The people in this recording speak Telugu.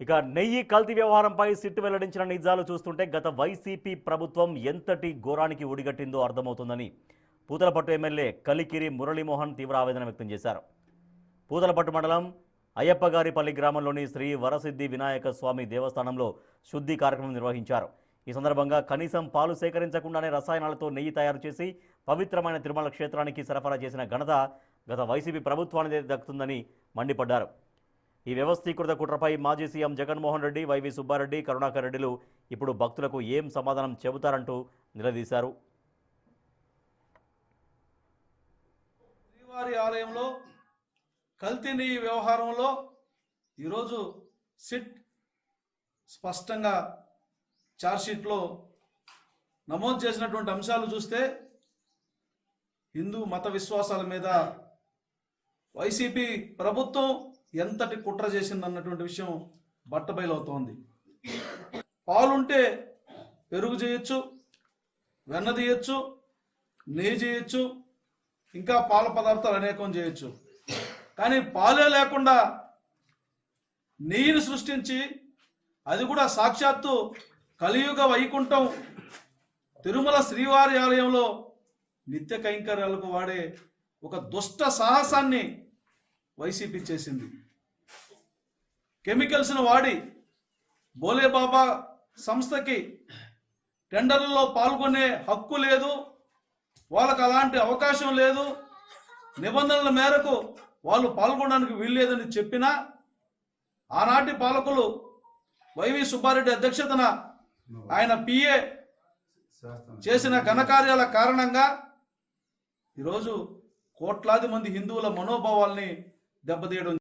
ఇక నెయ్యి కల్తీ వ్యవహారంపై సిట్ వెల్లడించిన నిజాలు చూస్తుంటే గత వైసీపీ ప్రభుత్వం ఎంతటి ఘోరానికి ఒడిగట్టిందో అర్థమవుతుందని పూతలపట్టు ఎమ్మెల్యే కలికిరి మురళీమోహన్ తీవ్ర ఆవేదన వ్యక్తం చేశారు. పూతలపట్టు మండలం అయ్యప్పగారిపల్లి గ్రామంలోని శ్రీ వరసిద్ధి వినాయక స్వామి దేవస్థానంలో శుద్ధి కార్యక్రమం నిర్వహించారు. ఈ సందర్భంగా కనీసం పాలు సేకరించకుండానే రసాయనాలతో నెయ్యి తయారు చేసి పవిత్రమైన తిరుమల క్షేత్రానికి సరఫరా చేసిన ఘనత గత వైసీపీ ప్రభుత్వానికి దక్కుతుందని మండిపడ్డారు. ఈ వ్యవస్థీకృత కుట్రపై మాజీ సీఎం జగన్మోహన్ రెడ్డి, వైవి సుబ్బారెడ్డి, కరుణాకర్ రెడ్డిలు ఇప్పుడు భక్తులకు ఏం సమాధానం చెబుతారంటూ నిలదీశారు. శ్రీవారి ఆలయంలో కల్తీ నెయ్యి వ్యవహారంలో ఈరోజు సిట్ స్పష్టంగా ఛార్జ్షీట్లో నమోదు చేసినటువంటి అంశాలు చూస్తే హిందూ మత విశ్వాసాల మీద వైసీపీ ప్రభుత్వం ఎంతటి కుట్ర చేసిందన్నటువంటి విషయం బట్టబయలవుతోంది. పాలుంటే పెరుగు చేయొచ్చు, వెన్న తీయచ్చు, నెయ్యి చేయొచ్చు, ఇంకా పాల పదార్థాలు అనేకం చేయొచ్చు. కానీ పాలే లేకుండా నెయ్యిని సృష్టించి అది కూడా సాక్షాత్తు కలియుగ వైకుంఠం తిరుమల శ్రీవారి ఆలయంలో నిత్య కైంకర్యాలకు వాడే ఒక దుష్ట సాహసాన్ని వైసీపీ చేసింది. కెమికల్స్ను వాడి బోలేబాబా సంస్థకి టెండర్లలో పాల్గొనే హక్కు లేదు, వాళ్ళకు అలాంటి అవకాశం లేదు, నిబంధనల మేరకు వాళ్ళు పాల్గొనడానికి వీల్లేదని చెప్పినా ఆనాటి పాలకులు వైవి సుబ్బారెడ్డి అధ్యక్షతన ఆయన పిఏ చేసిన ఘనకార్యాల కారణంగా ఈరోజు కోట్లాది మంది హిందువుల మనోభావాల్ని దెబ్బతీయడం